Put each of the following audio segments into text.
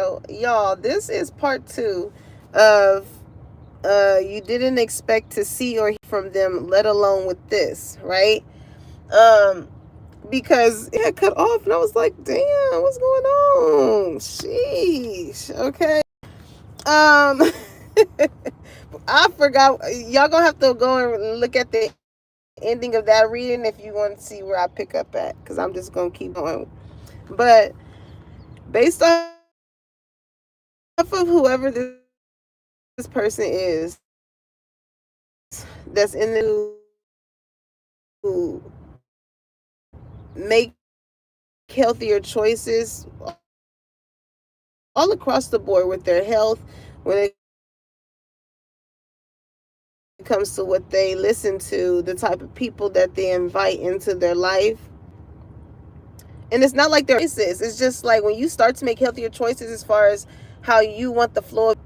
So y'all, this is part 2 of you didn't expect to see or hear from them, let alone with this, right? Um because it had cut off and I was like, damn, what's going on? Sheesh. Okay. Um I forgot. Y'all gonna have to go and look at the ending of that reading if you want to see where I pick up at, because I'm just gonna keep going. But based off of whoever this person is, that's in the to make healthier choices all across the board with their health, when it comes to what they listen to, the type of people that they invite into their life. And it's not like they're choices. It's just like when you start to make healthier choices as far as how you want the flow of your life.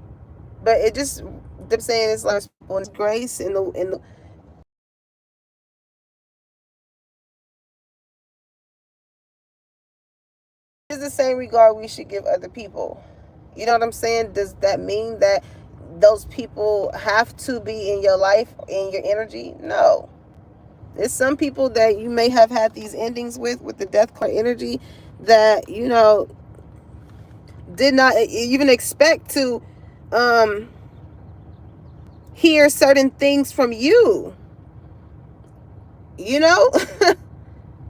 But it just, them saying, it's like people and grace in the is the same regard we should give other people. You know what I'm saying? Does that mean that those people have to be in your life, in your energy? No. There's some people that you may have had these endings with the death card energy, that, did not even expect to um hear certain things from you, you know,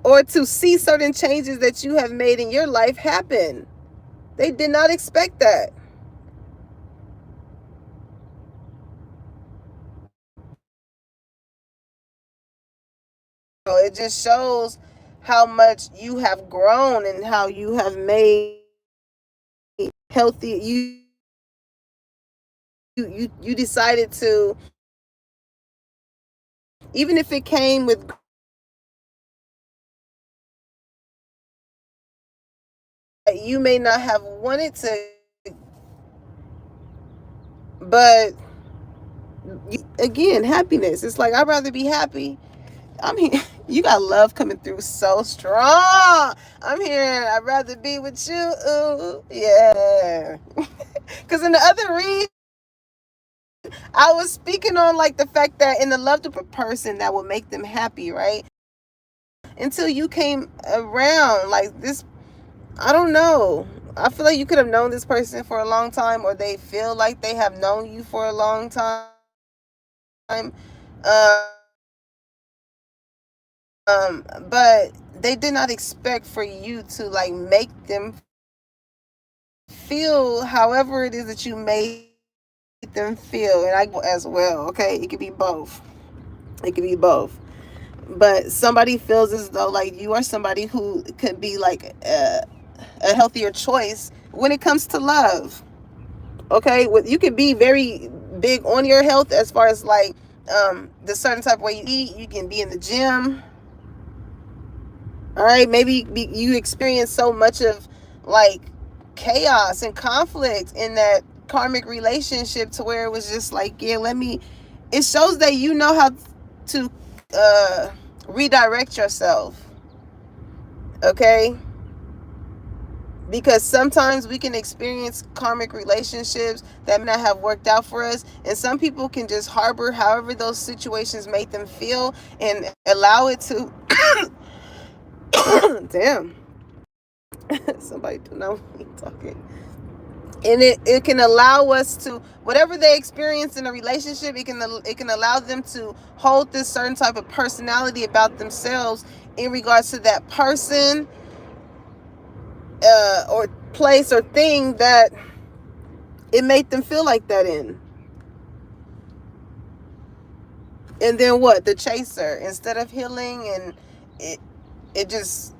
or to see certain changes that you have made in your life happen. They did not expect that. So it just shows how much you have grown and how you have made healthy. You decided to, even if it came with that you may not have wanted to, but again, happiness. It's like, I'd rather be happy. I'm here. You got love coming through so strong. I'm here. I'd rather be with you. Ooh, yeah. Because in the other read, I was speaking on like the fact that in the love of a person that will make them happy, right? Until you came around, like this, I don't know. I feel like you could have known this person for a long time, or they feel like they have known you for a long time. But they did not expect for you to like make them feel however it is that you made them feel. And I as well, okay? It could be both. It could be both. But somebody feels as though like you are somebody who could be like a healthier choice when it comes to love. Okay, you can be very big on your health as far as like the certain type of way you eat. You can be in the gym. All right, maybe you experience so much of like chaos and conflict in that karmic relationship to where it was just like, yeah, let me. It shows that you know how to redirect yourself. Okay, because sometimes we can experience karmic relationships that may not have worked out for us, and some people can just harbor however those situations make them feel and allow it to damn. Somebody do not want me talking. And it can allow us to, whatever they experience in a relationship, it can allow them to hold this certain type of personality about themselves in regards to that person or place or thing that it made them feel like that in. And then what? The chaser, instead of healing, and it just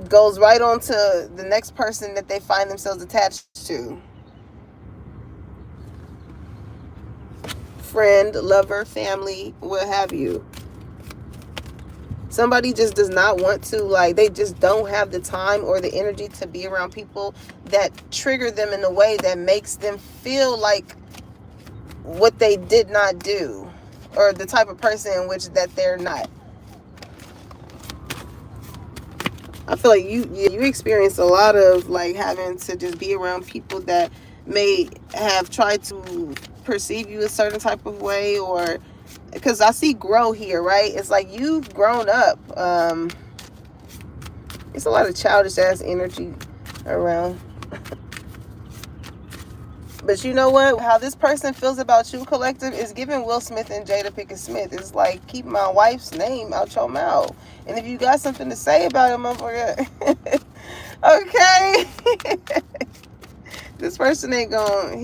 goes right on to the next person that they find themselves attached to. Friend, lover, family, what have you. Somebody just does not want to, like, they just don't have the time or the energy to be around people that trigger them in a way that makes them feel like what they did not do, or the type of person in which that they're not. I feel like you experience a lot of like having to just be around people that may have tried to perceive you a certain type of way, or because I see grow here, right? It's like you've grown up. It's a lot of childish ass energy around. But you know what? How this person feels about you, collective, is giving Will Smith and Jada Pinkett Smith. It's like, keep my wife's name out your mouth. And if you got something to say about it, motherfucker, okay. This person ain't going.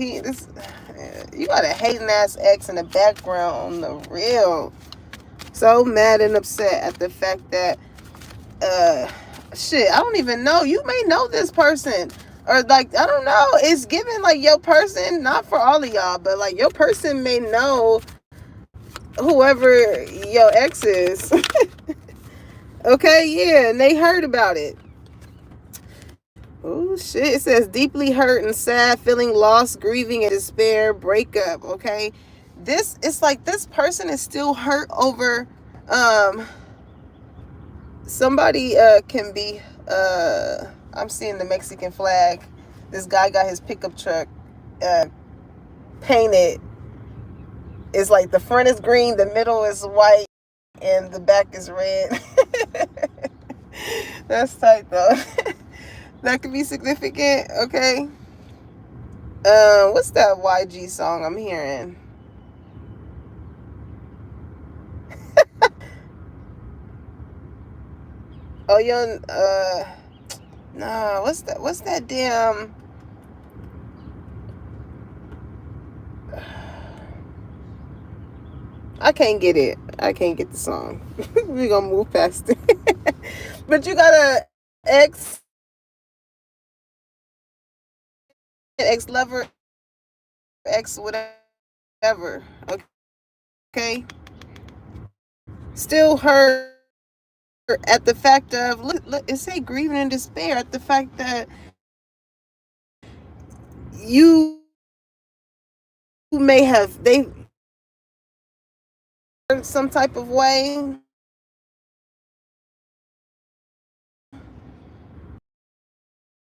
You got a hating ass ex in the background on the real. So mad and upset at the fact that, shit, I don't even know. You may know this person. Or like, I don't know. It's given like your person, not for all of y'all, but like your person may know whoever your ex is. Okay, yeah, and they heard about it. Oh shit. It says deeply hurt and sad, feeling lost, grieving and despair, breakup. Okay. It's like this person is still hurt over somebody can be I'm seeing the Mexican flag. This guy got his pickup truck painted. It's like the front is green, the middle is white, and the back is red. That's tight though. That could be significant, okay? What's that YG song I'm hearing? Oh, young, nah, what's that damn, I can't get it. I can't get the song. We're gonna move past it. But you got a ex lover, ex whatever, okay? Still hurt at the fact of, look, it say grieving and despair at the fact that you may have, they some type of way,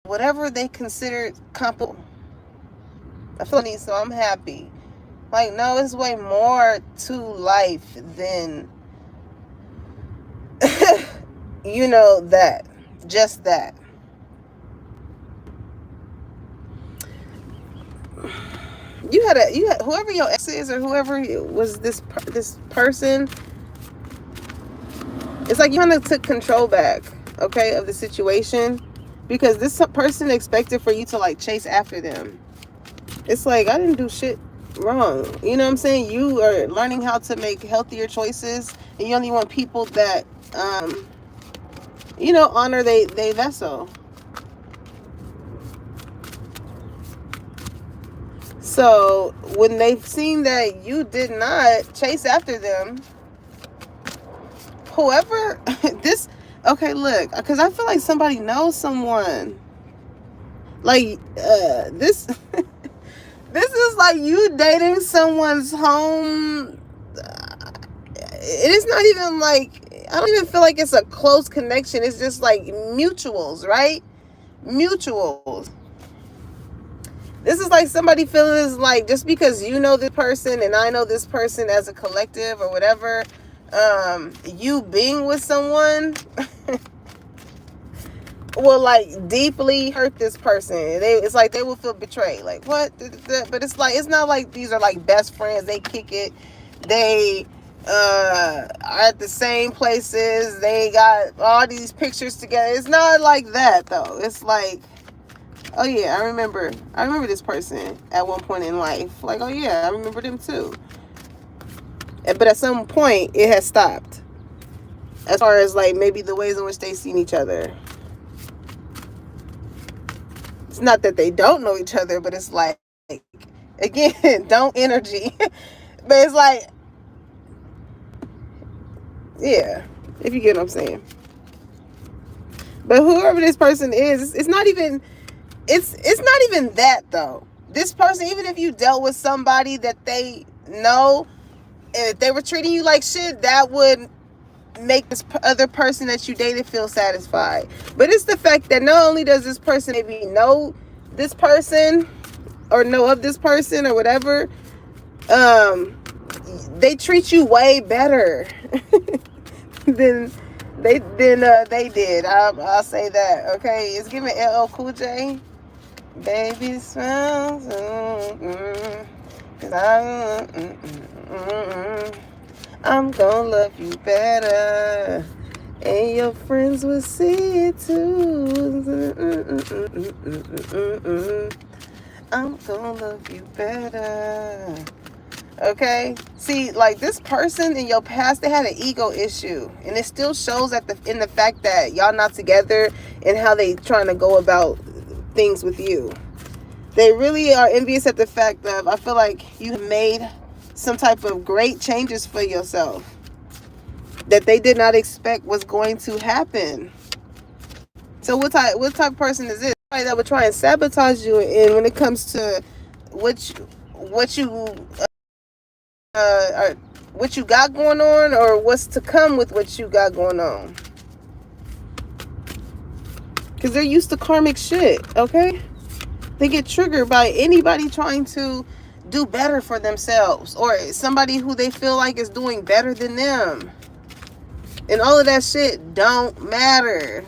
whatever they considered comparable. I feel like, so I'm happy. Like, no, it's way more to life than you know, that, just that. You had whoever your ex is, or whoever was this person. It's like you kind of took control back, okay, of the situation, because this person expected for you to like chase after them. It's like, I didn't do shit wrong. You know what I'm saying? You are learning how to make healthier choices, and you only want people that you know, honor they vessel. So when they've seen that you did not chase after them, whoever this, okay, look, because I feel like somebody knows someone. Like this this is like you dating someone's home. It is not even like, I don't even feel like it's a close connection. It's just like mutuals, right? Mutuals. This is like somebody feeling like, just because you know this person and I know this person as a collective or whatever, you being with someone will like deeply hurt this person. It's like they will feel betrayed. Like, what? But it's like, it's not like these are like best friends. They kick it. They are at the same places. They got all these pictures together. It's not like that though. It's like, oh yeah, I remember this person at one point in life. Like, oh yeah, I remember them too. But at some point, it has stopped. As far as like maybe the ways in which they seen each other. It's not that they don't know each other, but it's like, again, don't energy. But it's like, yeah, if you get what I'm saying. But whoever this person is, it's not even that though. This person, even if you dealt with somebody that they know, and if they were treating you like shit, that would make this other person that you dated feel satisfied. But it's the fact that not only does this person maybe know this person or know of this person or whatever, they treat you way better than they did. I'll say that. Okay, it's giving LL Cool J. Baby smiles, I'm gonna love you better, and your friends will see it too. I'm gonna love you better. Okay, see, like this person in your past, they had an ego issue, and it still shows in the fact that y'all not together and how they trying to go about things with you. They really are envious at the fact of, I feel like you made some type of great changes for yourself that they did not expect was going to happen. So what type of person is this? Somebody that would try and sabotage you, and when it comes to what you got going on, or what's to come with what you got going on, because they're used to karmic shit. Okay, they get triggered by anybody trying to do better for themselves, or somebody who they feel like is doing better than them, and all of that shit don't matter.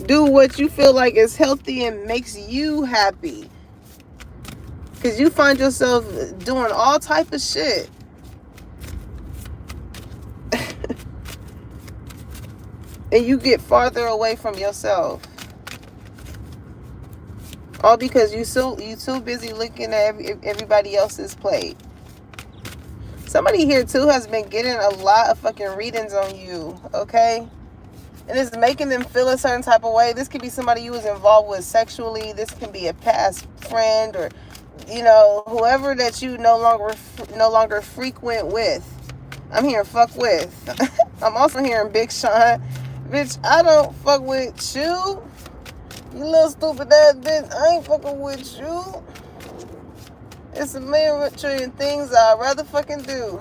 Do what you feel like is healthy and makes you happy, because you find yourself doing all type of shit. And you get farther away from yourself, all because you too busy looking at everybody else's plate. Somebody here too has been getting a lot of fucking readings on you, okay? And it's making them feel a certain type of way. This could be somebody you was involved with sexually. This can be a past friend, or whoever that you no longer frequent with. I'm hearing fuck with. I'm also hearing Big Sean. Bitch, I don't fuck with you. You little stupid ass bitch. I ain't fucking with you. It's a million trillion things I'd rather fucking do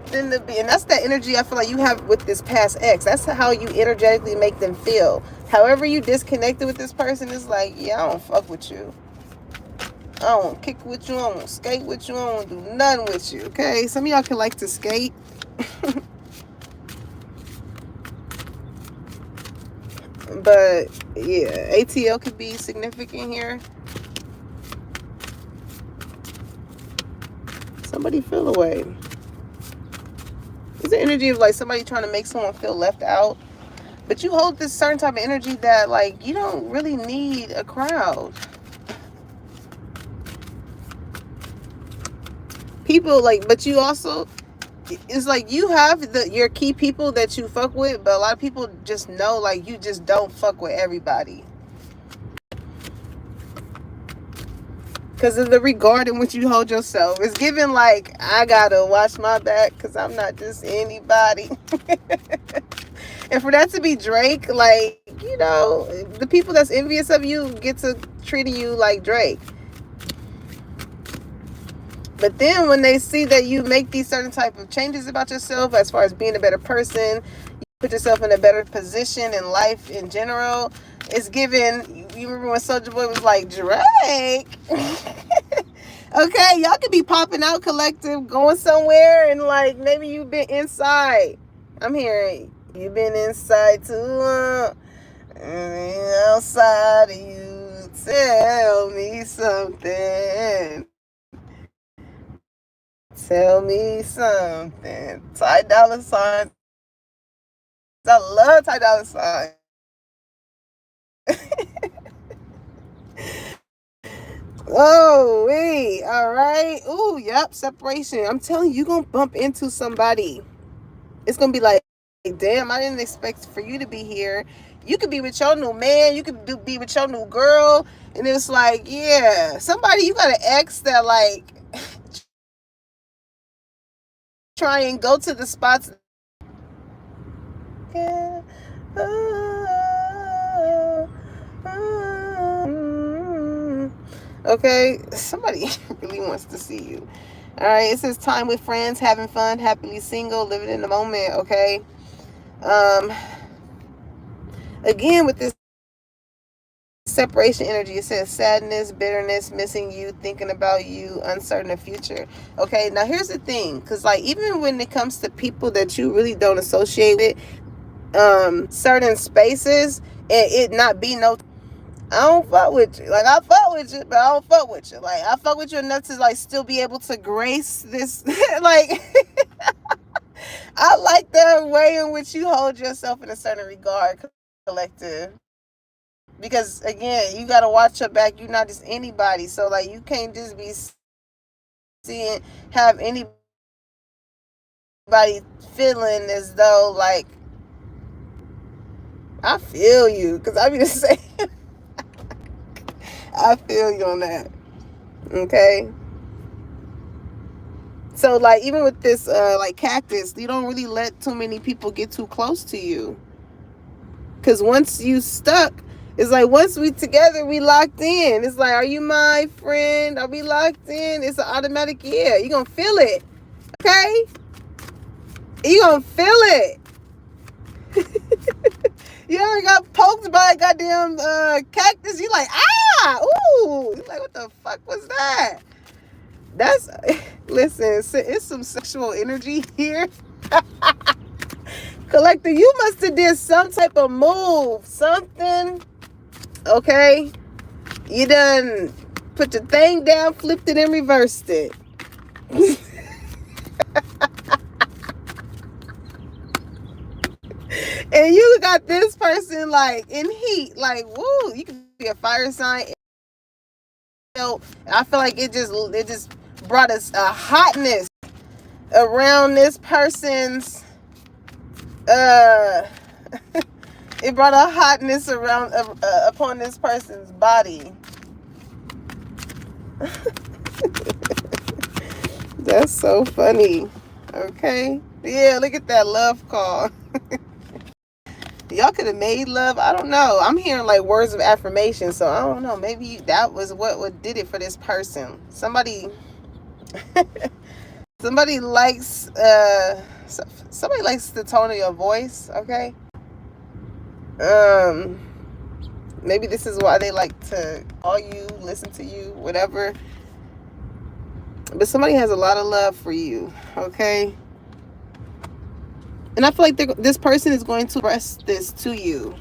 than to be. And that's that energy I feel like you have with this past ex. That's how you energetically make them feel. However you disconnected with this person, it's like, yeah, I don't fuck with you. I don't kick with you. I don't skate with you. I don't do nothing with you. Okay? Some of y'all can like to skate. But yeah, ATL could be significant here. Somebody feel away. It's the energy of like somebody trying to make someone feel left out. But you hold this certain type of energy that like you don't really need a crowd. People like, but you also, it's like you have your key people that you fuck with, but a lot of people just know like you just don't fuck with everybody. Because of the regard in which you hold yourself. It's given like, I gotta watch my back because I'm not just anybody. And for that to be Drake, like, the people that's envious of you get to treating you like Drake. But then when they see that you make these certain type of changes about yourself, as far as being a better person, you put yourself in a better position in life in general, it's given. You remember when Soulja Boy was like, Drake? Okay, y'all could be popping out collective, going somewhere, and like maybe you've been inside. I'm hearing you've been inside too long, and outside of you. Tell me something. Tell me something. Ty Dolla $ign. I love Ty Dolla $ign. Oh, wait. All right. Ooh, yep. Separation. I'm telling you, you're going to bump into somebody. It's going to be like, damn, I didn't expect for you to be here. You could be with your new man. You could be with your new girl. And it's like, yeah, somebody, you got an ex that like try and go to the spots. Yeah. Okay, somebody really wants to see you. All right, it says time with friends, having fun, happily single, living in the moment. Okay. Um, again, with this separation energy, it says sadness, bitterness, missing you, thinking about you, uncertain of future. Okay, now here's the thing, because like even when it comes to people that you really don't associate with, certain spaces, and it not be no, I don't fuck with you. Like, I fuck with you, but I don't fuck with you. Like, I fuck with you enough to like still be able to grace this. Like, I like the way in which you hold yourself in a certain regard, collective. Because again, you gotta watch your back. You're not just anybody. So like, you can't just be seeing, have anybody feeling as though like, I feel you. Because I be just saying, I feel you on that. Okay. So like even with this like cactus, you don't really let too many people get too close to you. Cause once you stuck, it's like once we together, we locked in. It's like, are you my friend? Are we locked in? It's an automatic yeah. You gonna feel it. Okay? You gonna feel it. You ever got poked by a goddamn cactus? You like, ah, ooh. You like, what the fuck was that? That's, listen, it's some sexual energy here. Collector, you must have did some type of move, something. Okay, you done put your thing down, flipped it, and reversed it. And you got this person like in heat, like woo. You can be a fire sign. I feel like it just brought us a hotness around this person's it brought a hotness around upon this person's body. That's so funny. Okay, yeah, look at that love call. Y'all could have made love. I don't know. I'm hearing like words of affirmation, so I don't know. Maybe that was what did it for this person. Somebody somebody likes somebody likes the tone of your voice. Okay. Maybe this is why they like to call you, listen to you, whatever. But somebody has a lot of love for you. Okay. And I feel like this person is going to express this to you.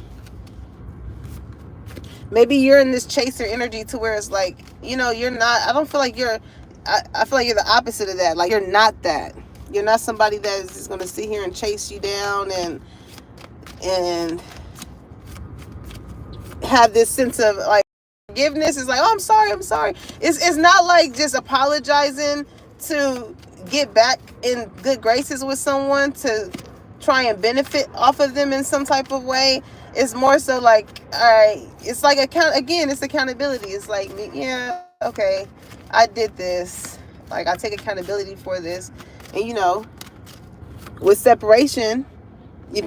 Maybe you're in this chaser energy to where it's like, you know, you're not, I don't feel like you're, I feel like you're the opposite of that. Like, you're not that. You're not somebody that is just going to sit here and chase you down and have this sense of like forgiveness. Is like, oh, I'm sorry. It's not like just apologizing to get back in good graces with someone to try and benefit off of them in some type of way. It's more so like, all right, it's like it's accountability. It's like, yeah, okay, I did this. Like, I take accountability for this. And you know, with separation,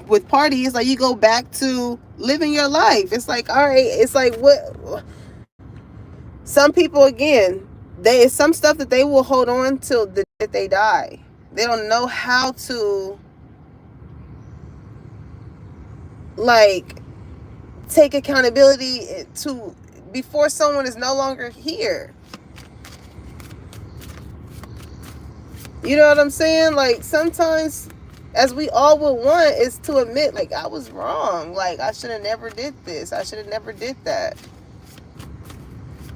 with parties, like, you go back to living your life. It's like, all right, it's like, what some people, again, it's some stuff that they will hold on till the day they die. They don't know how to like take accountability to before someone is no longer here. You know what I'm saying? Like, sometimes, as we all would want, is to admit, like, I was wrong. Like, I should have never did this. I should have never did that.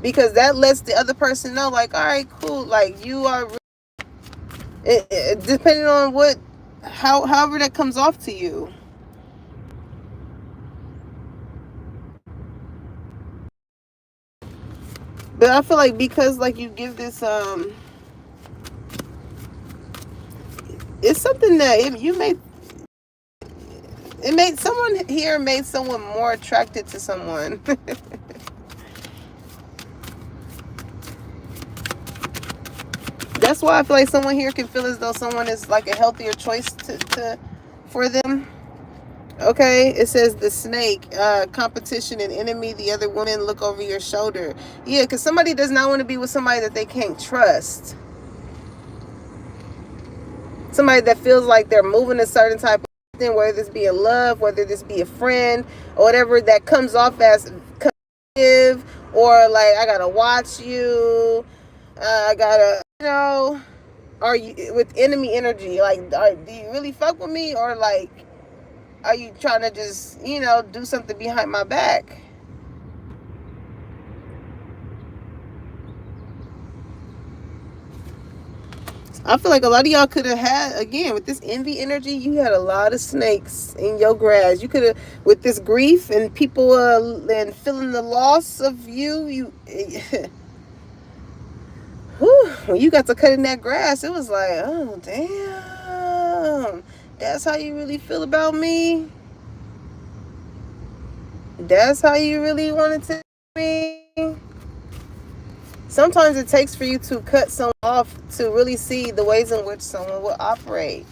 Because that lets the other person know, like, all right, cool. Like, you are, depending on however that comes off to you. But I feel like because, like, you give this, it's something that it made someone here made someone more attracted to someone. That's why I feel like someone here can feel as though someone is like a healthier choice for them. Okay, it says the snake, competition and enemy. The other woman look over your shoulder. Yeah, because somebody does not want to be with somebody that they can't trust. somebody that feels like they're moving a certain type of thing, whether this be a love, whether this be a friend, or whatever, that comes off as competitive, or like, I gotta watch you, I gotta, are you with enemy energy? Like, do you really fuck with me, or like, are you trying to just, do something behind my back? I feel like a lot of y'all could have had, again, with this envy energy, you had a lot of snakes in your grass. You could have, with this grief and people and feeling the loss of you when you got to cutting that grass, it was like, oh, damn. That's how you really feel about me? That's how you really wanted to me? Sometimes it takes for you to cut someone off to really see the ways in which someone will operate.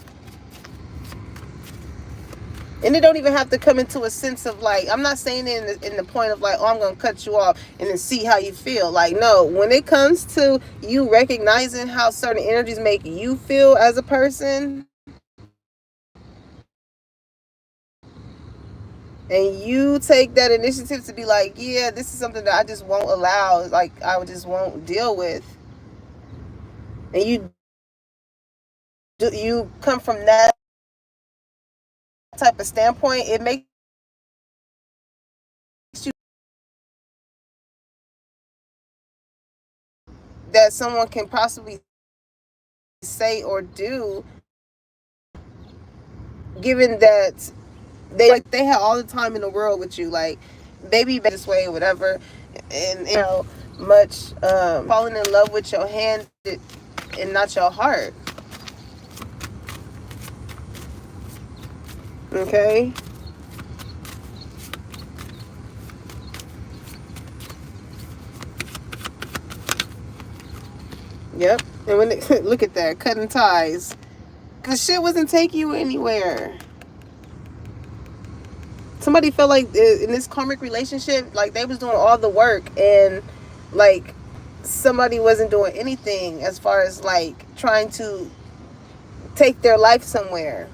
And it don't even have to come into a sense of like, I'm not saying it in the point of like, oh, I'm going to cut you off and then see how you feel. Like, no, when it comes to you recognizing how certain energies make you feel as a person, and you take that initiative to be like, yeah, this is something that I just won't allow, like, I just won't deal with. And you come from that type of standpoint, it makes you that someone can possibly say or do, given that they had all the time in the world with you, like, baby this way, whatever, and much falling in love with your hand and not your heart. Okay. Yep. And when look at that, cutting ties, because shit wasn't taking you anywhere. Somebody felt like in this karmic relationship, like they was doing all the work, and like somebody wasn't doing anything as far as like trying to take their life somewhere.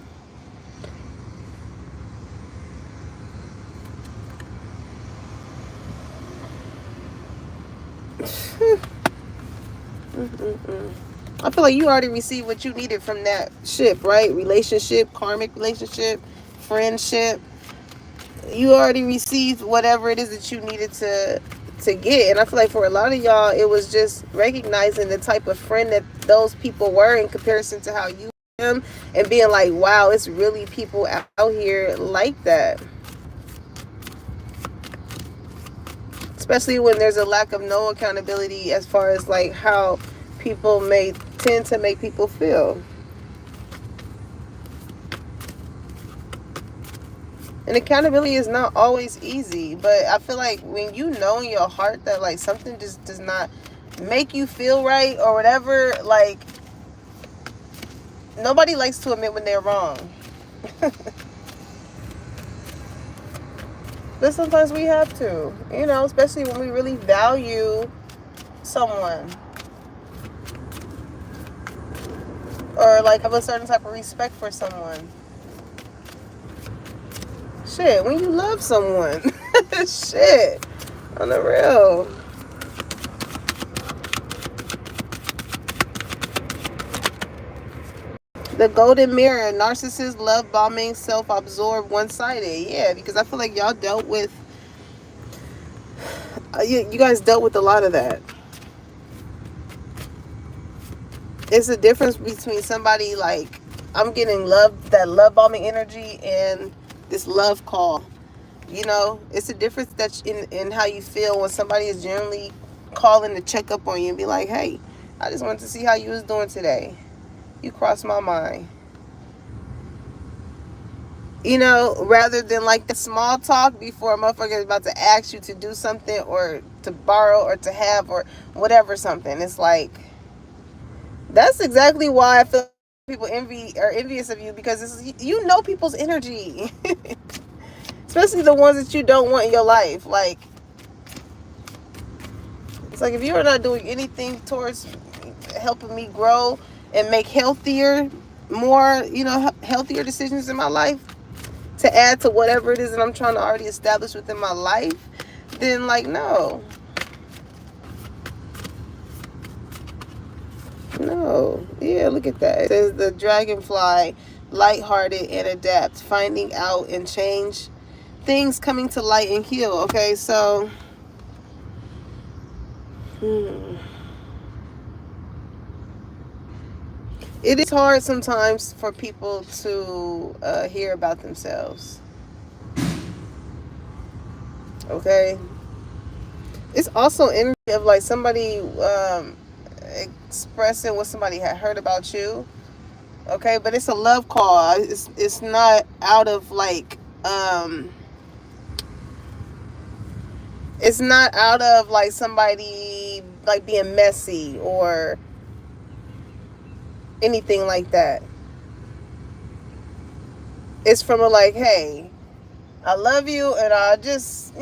I feel like you already received what you needed from that ship, right? Relationship, karmic relationship, friendship. You already received whatever it is that you needed to get. And I feel like for a lot of y'all, it was just recognizing the type of friend that those people were in comparison to how you am, and being like, wow, it's really people out here like that. Especially when there's a lack of no accountability as far as like how people may tend to make people feel. And accountability is not always easy, but I feel like when you know in your heart that like something just does not make you feel right or whatever, like, nobody likes to admit when they're wrong. But sometimes we have to, especially when we really value someone, or like have a certain type of respect for someone. Shit, when you love someone. Shit, on the real. The golden mirror, narcissist, love bombing, self-absorbed, one-sided. Yeah, because I feel like y'all dealt with, you guys dealt with a lot of that. It's a difference between somebody like, I'm getting that love bombing energy, and this love call. It's a difference that in how you feel when somebody is generally calling to check up on you and be like, hey, I just wanted to see how you was doing today. You crossed my mind. Rather than like the small talk before a motherfucker is about to ask you to do something or to borrow or to have or whatever something. It's like, that's exactly why I feel people are envious of you, because people's energy. Especially the ones that you don't want in your life. Like, it's like, if you are not doing anything towards helping me grow and make healthier, more, healthier decisions in my life to add to whatever it is that I'm trying to already establish within my life, then like no. No. Yeah, look at that. It says the dragonfly, lighthearted and adapt, finding out and change things, coming to light and heal. Okay, so it is hard sometimes for people to hear about themselves. Okay, it's also energy of like somebody expressing what somebody had heard about you. Okay, but it's a love call. It's not out of like it's not out of like somebody like being messy or anything like that. It's from a like, hey, I love you, and I just,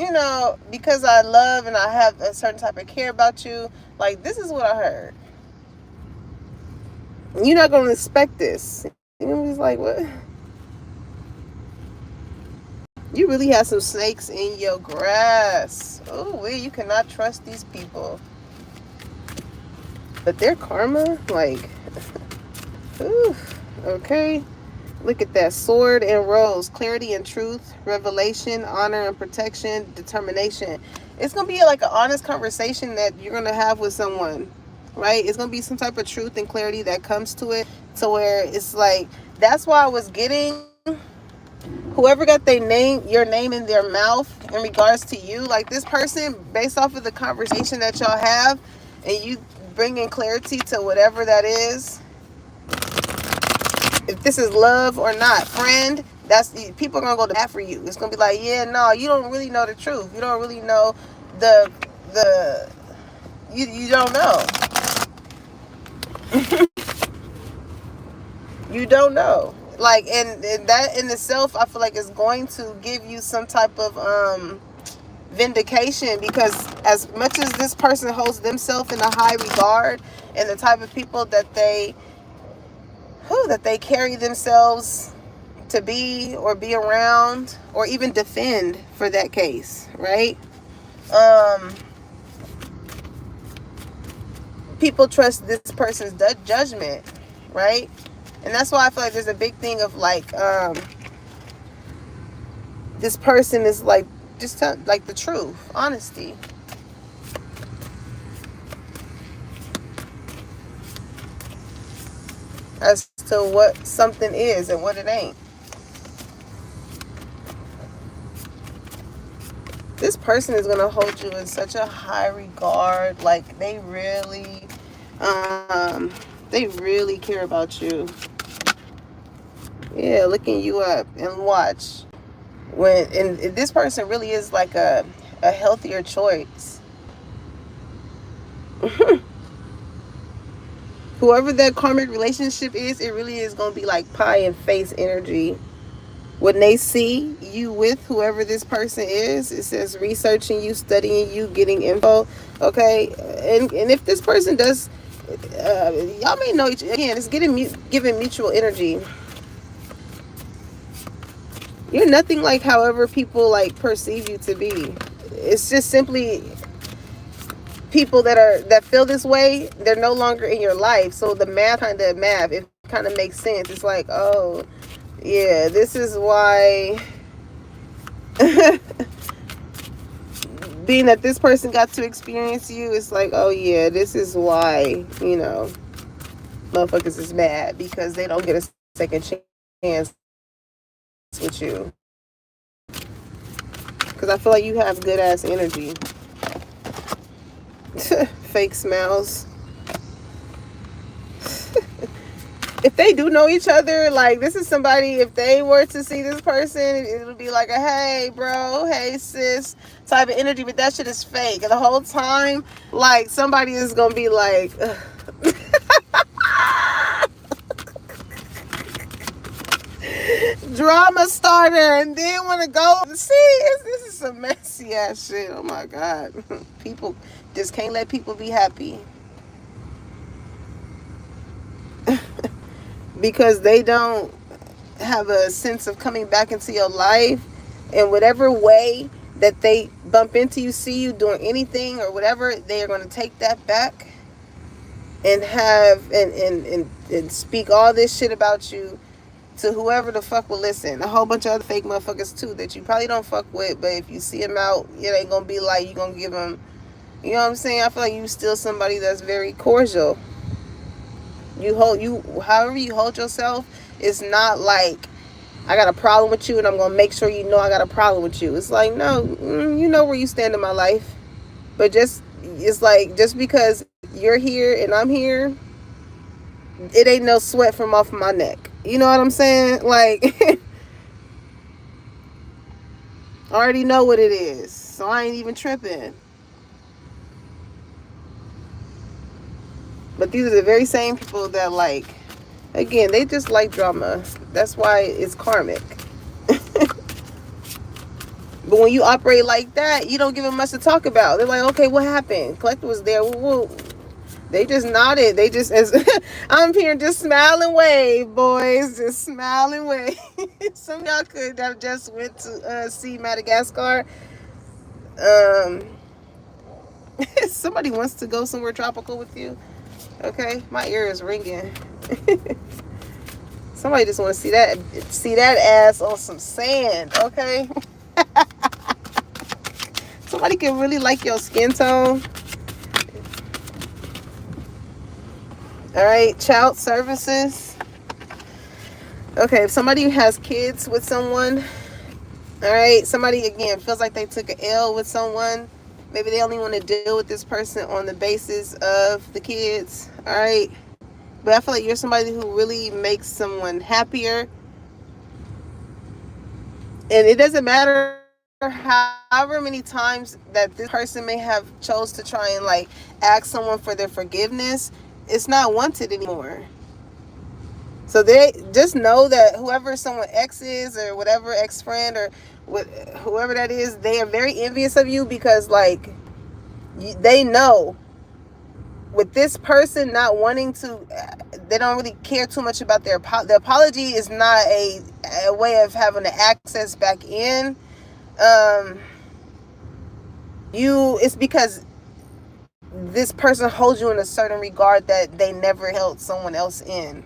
because I love and I have a certain type of care about you, like, this is what I heard. You're not going to expect this. He's like, what? You really have some snakes in your grass. Oh, you cannot trust these people. But their karma, like, ooh, okay. Look at that. Sword and rose. Clarity and truth. Revelation. Honor and protection. Determination. It's going to be like an honest conversation that you're going to have with someone, right? It's going to be some type of truth and clarity that comes to it, to where it's like, that's why I was getting whoever got your name in their mouth in regards to you, like this person, based off of the conversation that y'all have, and you bringing clarity to whatever that is, if this is love or not, friend, that's, people are gonna go to bat for you. It's gonna be like, yeah, no, you don't really know the truth. You don't really know the you don't know. You don't know. Like, and that in itself, I feel like is going to give you some type of vindication, because as much as this person holds themselves in a high regard, and the type of people that they carry themselves to be or be around or even defend for that case, right? People trust this person's judgment, right? And that's why I feel like there's a big thing of like this person is like just like the truth, honesty. As to what something is and what it ain't. This person is going to hold you in such a high regard. Like they really care about you. Yeah, looking you up and watch. And this person really is like a healthier choice. Whoever that karmic relationship is, it really is going to be like pie and face energy. When they see you with whoever this person is, it says researching you, studying you, getting info. Okay, and if this person does, y'all may know each. Again, it's giving mutual energy. You're nothing like however people like perceive you to be. It's just simply people that feel this way, they're no longer in your life. So the math, it kind of makes sense. It's like, oh yeah, this is why being that this person got to experience you, it's like, oh yeah, this is why, motherfuckers is mad because they don't get a second chance with you. Because I feel like you have good ass energy. Fake smiles. If they do know each other, like this is somebody, if they were to see this person, it'll be like a hey bro, hey sis type of energy, but that shit is fake. And the whole time, like somebody is gonna be like drama starter, and then want to go see, this is some messy ass shit. Oh my god. People just can't let people be happy. because they don't have a sense of coming back into your life in whatever way that they bump into you, see you doing anything or whatever, they are going to take that back and have and speak all this shit about you to whoever the fuck will listen. A whole bunch of other fake motherfuckers too that you probably don't fuck with, but if you see them out, it ain't gonna be like you gonna give them. You know what I'm saying? I feel like you still somebody that's very cordial. However you hold yourself. It's not like I got a problem with you and I'm gonna make sure you know I got a problem with you. It's like, no, you know where you stand in my life, but it's like just because you're here and I'm here, it ain't no sweat from off my neck. You know what I'm saying? Like, I already know what it is, so I ain't even tripping. But these are the very same people that, like, again, they just like drama. That's why it's karmic. But when you operate like that, you don't give them much to talk about. They're like, okay, what happened? Collector was there. Well, they just nodded. They just, as I'm here, just smile and wave, boys. Just smile and wave. Some of y'all could have just went to see Madagascar. Somebody wants to go somewhere tropical with you. Okay, my ear is ringing. Somebody just want to see that ass on some sand. Okay. Somebody can really like your skin tone. All right, child services. Okay, if somebody has kids with someone, all right, somebody again feels like they took an L with someone. Maybe they only want to deal with this person on the basis of the kids. All right, but I feel like you're somebody who really makes someone happier, and it doesn't matter however many times that this person may have chose to try and like ask someone for their forgiveness. It's not wanted anymore. So they just know that whoever someone ex is or whatever ex friend or whoever that is, they are very envious of you because like they know with this person not wanting to, they don't really care too much about the apology is not a way of having to access back in. It's because this person holds you in a certain regard that they never held someone else in.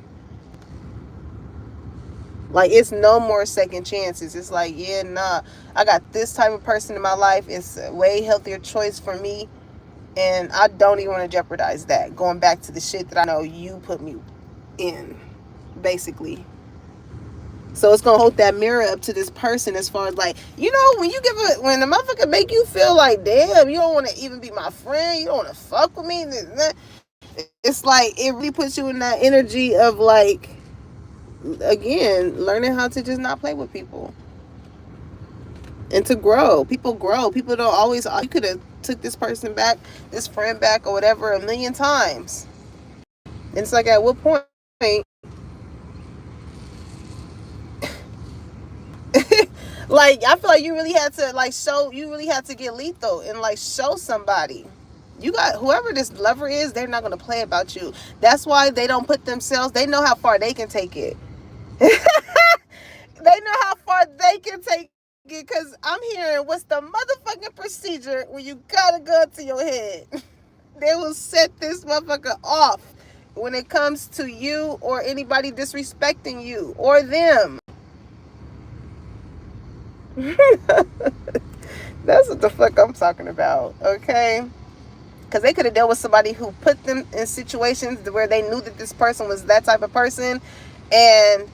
Like, it's no more second chances. It's like, yeah, nah, I got this type of person in my life. It's a way healthier choice for me. And I don't even want to jeopardize that. Going back to the shit that I know you put me in, basically. So it's going to hold that mirror up to this person as far as like, when the motherfucker make you feel like, damn, you don't want to even be my friend. You don't want to fuck with me. It's like, it really puts you in that energy of like, again, learning how to just not play with people and to grow. People grow. People don't always, you could have took this person back, this friend back or whatever a million times. And it's like, at what point like, I feel like you really had to get lethal and like show somebody. You got whoever this lover is, they're not going to play about you. That's why they don't put themselves, they know how far they can take it. They know how far they can take it, because I'm hearing what's the motherfucking procedure when you got a gun to your head. They will set this motherfucker off when it comes to you or anybody disrespecting you or them. That's what the fuck I'm talking about, okay? Because they could have dealt with somebody who put them in situations where they knew that this person was that type of person, and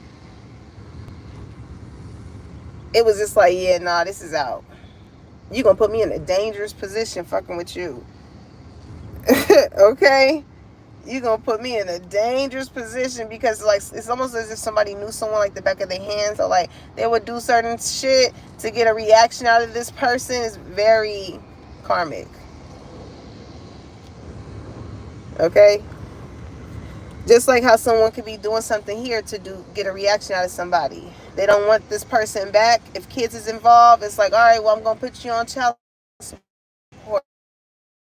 it was just like, yeah, nah, this is out. You gonna put me in a dangerous position fucking with you. Okay? You gonna put me in a dangerous position because like it's almost as if somebody knew someone like the back of their hands, or like they would do certain shit to get a reaction out of this person. Is very karmic. Okay? Just like how someone could be doing something here to get a reaction out of somebody. They don't want this person back. If kids is involved, it's like, all right, well, I'm going to put you on child support.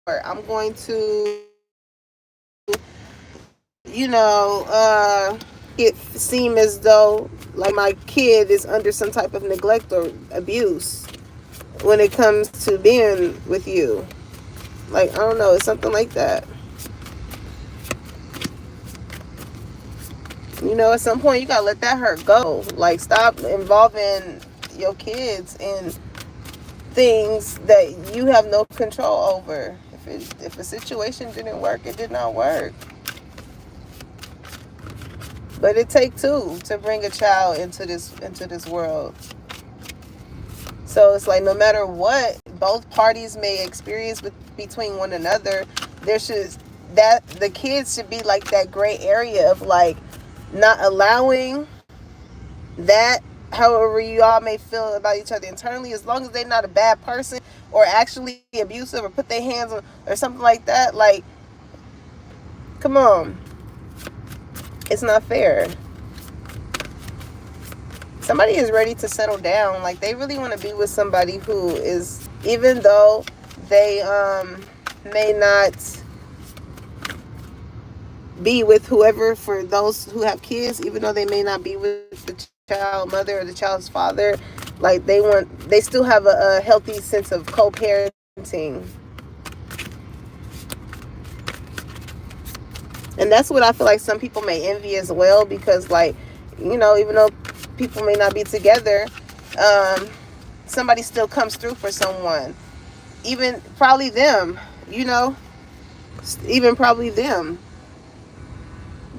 I'm going to, it seem as though like my kid is under some type of neglect or abuse when it comes to being with you. Like, I don't know, it's something like that. You know, at some point you gotta let that hurt go. Like, stop involving your kids in things that you have no control over. If a situation didn't work, it did not work. But it takes two to bring a child into this world. So it's like, no matter what both parties may experience between one another, the kids should be like that gray area of like not allowing that, however you all may feel about each other internally, as long as they're not a bad person or actually abusive or put their hands on or something like that. Like, come on, it's not fair. Somebody is ready to settle down. Like, they really want to be with somebody who is, even though they may not be with whoever, for those who have kids, even though they may not be with the child mother or the child's father, like they still have a healthy sense of co-parenting. And that's what I feel like some people may envy as well, because, like, you know, even though people may not be together, somebody still comes through for someone. Even probably them, you know, even probably them,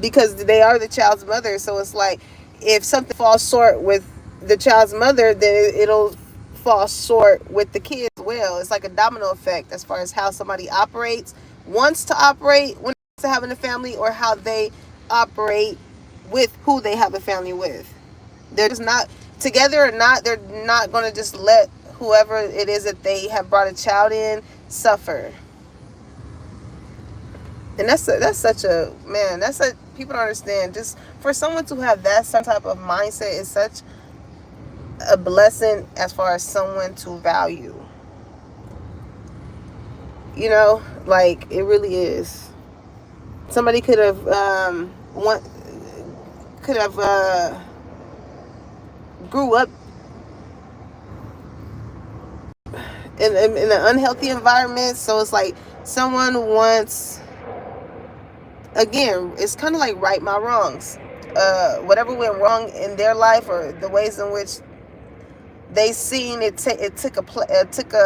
because they are the child's mother. So it's like, if something falls short with the child's mother, then it'll fall short with the kid as well. It's like a domino effect as far as how somebody wants to operate when it comes to having a family, or how they operate with who they have a family with. They're just not together or not. They're not going to just let whoever it is that they have brought a child in suffer. And that's such a, man, people don't understand. Just for someone to have that some type of mindset is such a blessing as far as someone to value. You know, like, it really is. Somebody could have grew up in an unhealthy environment. So it's like, someone wants, again, it's kind of like right my wrongs. Whatever went wrong in their life, or the ways in which they seen it took a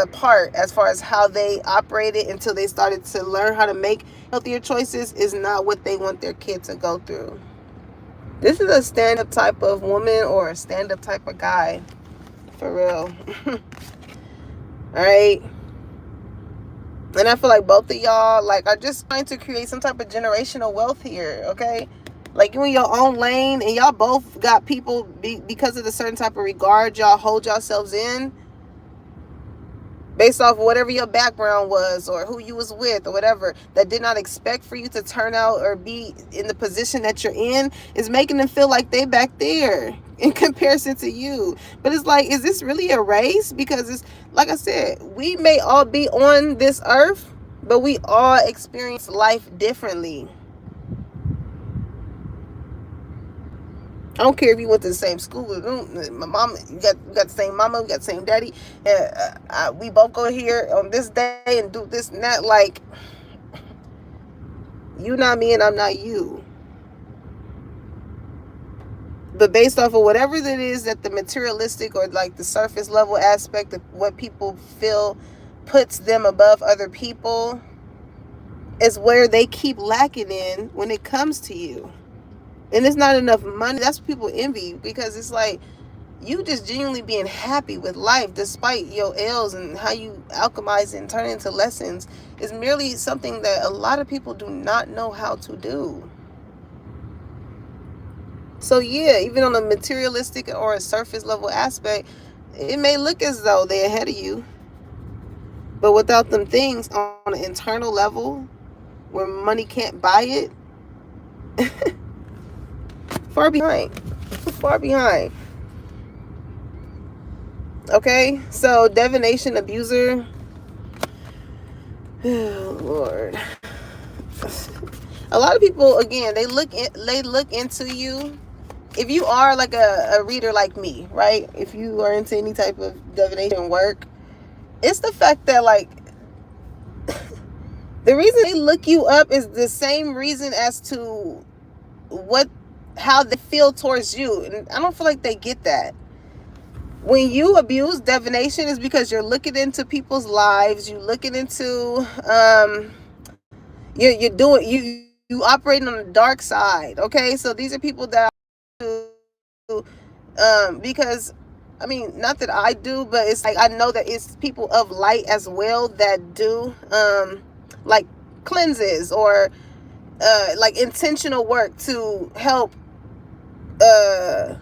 part as far as how they operated until they started to learn how to make healthier choices, is not what they want their kid to go through. This is a stand-up type of woman, or a stand-up type of guy, for real. All right. And I feel like both of y'all, like, are just trying to create some type of generational wealth here, okay? Like, you in your own lane, and y'all both got people, because of the certain type of regard y'all hold yourselves in, based off of whatever your background was, or who you was with, or whatever, that did not expect for you to turn out or be in the position that you're in, is making them feel like they back there in comparison to you. But it's like, is this really a race? Because it's, like I said, we may all be on this earth, but we all experience life differently. I don't care if you went to the same school. My mama, you got the same mama, we got the same daddy. We both go here on this day and do this and that. Like, you not me and I'm not you. But based off of whatever it is that the materialistic, or like the surface level aspect of what people feel puts them above other people, is where they keep lacking in when it comes to you. And it's not enough money. That's what people envy, because it's like, you just genuinely being happy with life despite your ills, and how you alchemize and turn it into lessons, is merely something that a lot of people do not know how to do. So yeah, even on a materialistic or a surface level aspect, it may look as though they're ahead of you, but without them things on an internal level where money can't buy it, far behind. Far behind. Okay, so divination abuser. Oh Lord. A lot of people, again, they look into you if you are like a reader like me, right? If you are into any type of divination work, it's the fact that like the reason they look you up is the same reason as to what how they feel towards you. And I don't feel like they get that. When you abuse divination is because you're looking into people's lives, you looking into you're doing you operating on the dark side. Okay, so these are people that because I mean, not that I do, but it's like I know that it's people of light as well that do like cleanses or like intentional work to help uh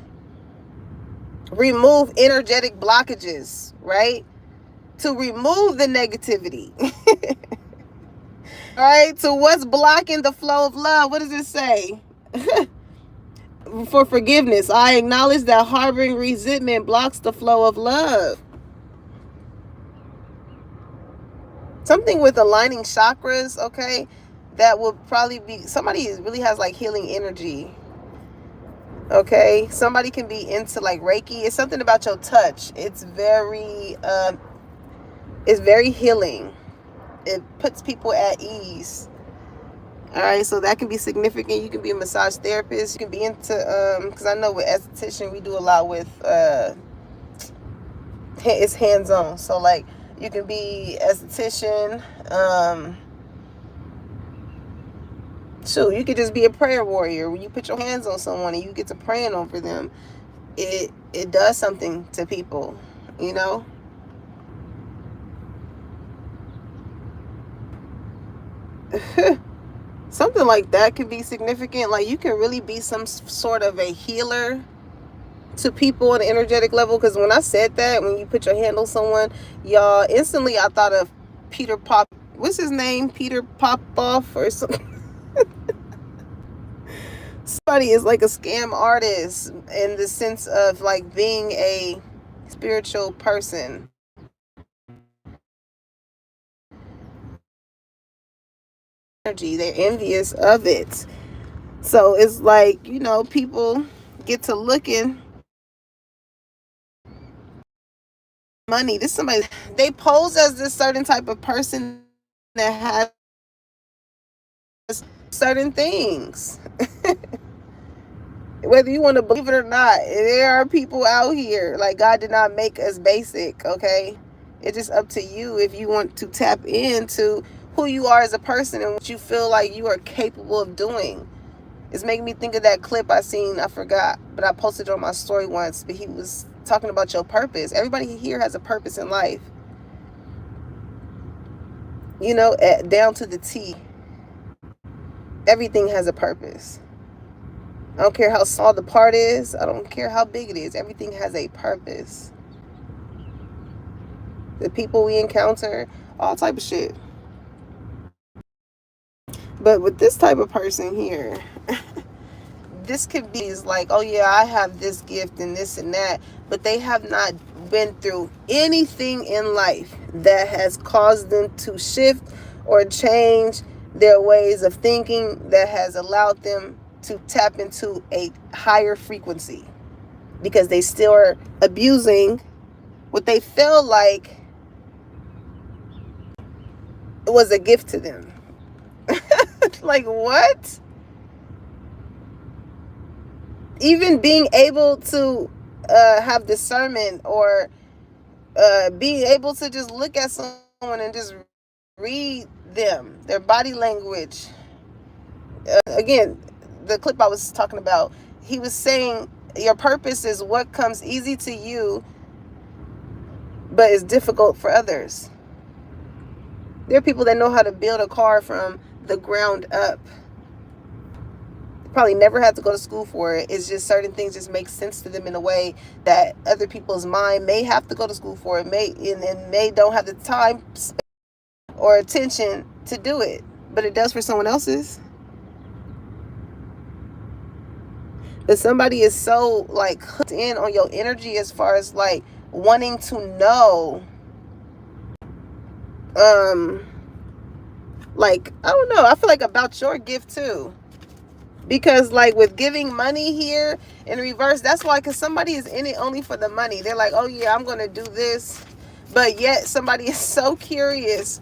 remove energetic blockages, right? To remove the negativity. All right, so what's blocking the flow of love? What does it say? For forgiveness, I acknowledge that harboring resentment blocks the flow of love. Something with aligning chakras, okay? That will probably be somebody really has like healing energy. Okay, somebody can be into like Reiki. It's something about your touch. It's very healing. It puts people at ease. All right, so that can be significant. You can be a massage therapist. You can be into because I know with esthetician we do a lot with it's hands-on. So like you can be esthetician. Shoot, you could just be a prayer warrior. When you put your hands on someone and you get to praying over them, it does something to people, you know. Something like that could be significant. Like you can really be some sort of a healer to people on an energetic level. Because when I said that, when you put your hand on someone, y'all, instantly I thought of Peter Pop. What's his name? Peter Popoff or something. Somebody is like a scam artist in the sense of like being a spiritual person. Energy, they're envious of it. So it's like, you know, people get to looking money. This somebody, they pose as this certain type of person that has certain things. Whether you want to believe it or not, there are people out here. Like God did not make us basic, okay? It's just up to you if you want to tap into who you are as a person and what you feel like you are capable of doing. It's making me think of that clip I seen, I forgot, but I posted it on my story once, but he was talking about your purpose. Everybody here has a purpose in life. You know, down to the T. Everything has a purpose. I don't care how small the part is. I don't care how big it is. Everything has a purpose. The people we encounter, all type of shit. But with this type of person here, this could be like, oh yeah, I have this gift and this and that, but they have not been through anything in life that has caused them to shift or change their ways of thinking, that has allowed them to tap into a higher frequency, because they still are abusing what they feel like was a gift to them. Like what? Even being able to have discernment or being able to just look at someone and just read them, their body language. Again, the clip I was talking about, he was saying your purpose is what comes easy to you but is difficult for others. There are people that know how to build a car from the ground up. Probably never had to go to school for it. It's just certain things just make sense to them in a way that other people's mind may have to go to school for it, may don't have the time or attention to do it, but it does for someone else's. But somebody is so like hooked in on your energy as far as like wanting to know, like I don't know, I feel like about your gift too. Because like with giving money here in reverse, that's why, because somebody is in it only for the money. They're like, oh yeah, I'm gonna do this, but yet somebody is so curious.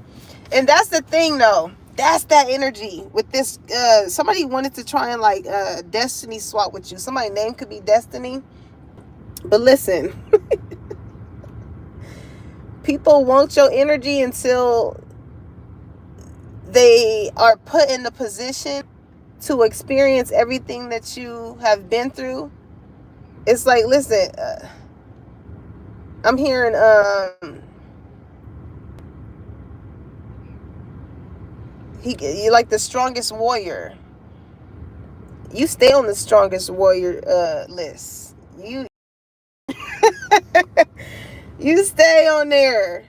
And that's the thing though, that's that energy with this. Somebody wanted to try and like destiny swap with you. Somebody's name could be Destiny, but listen, people want your energy until they are put in the position to experience everything that you have been through. It's like, listen, I'm hearing you're like the strongest warrior. You stay on the strongest warrior list. You stay on there.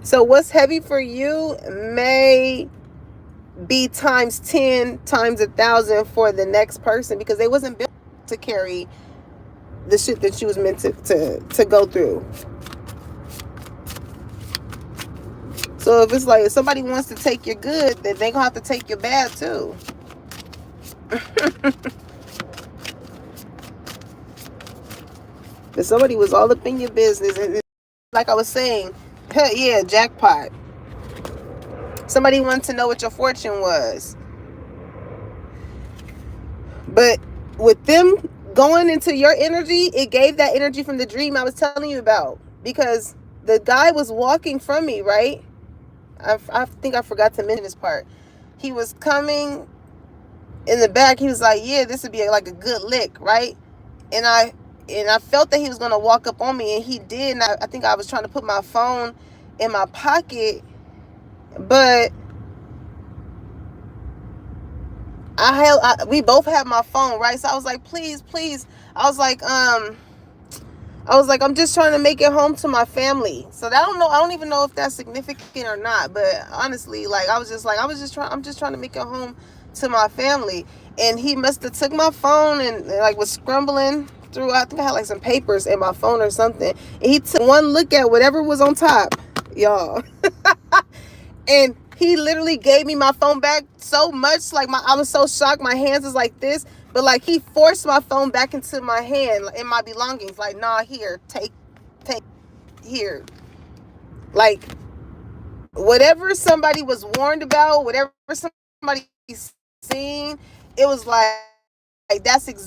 So what's heavy for you may be times 10, times 1,000 for the next person, because they wasn't built to carry the shit that you was meant to go through. So if it's like, if somebody wants to take your good, then they gonna have to take your bad too. If somebody was all up in your business, and like I was saying, yeah, jackpot. Somebody wanted to know what your fortune was. But with them going into your energy, it gave that energy from the dream I was telling you about. Because the guy was walking from me, right? I think I forgot to mention this part. He was coming in the back. He was like, yeah, this would be like a good lick, right? And I felt that he was going to walk up on me, and he did. And I think I was trying to put my phone in my pocket, but we both had my phone, right? So I was like, please. I was like, I'm just trying to make it home to my family. So I don't even know if that's significant or not. But honestly, like, I'm just trying to make it home to my family. And he must have took my phone and like was scrambling through. I think I had like some papers in my phone or something. And he took one look at whatever was on top, y'all. And he literally gave me my phone back so much. Like, I was so shocked. My hands was like this. But like, he forced my phone back into my hand, in my belongings. Like, nah, here, take here. Like, whatever somebody was warned about, whatever somebody seen, it was like that's exactly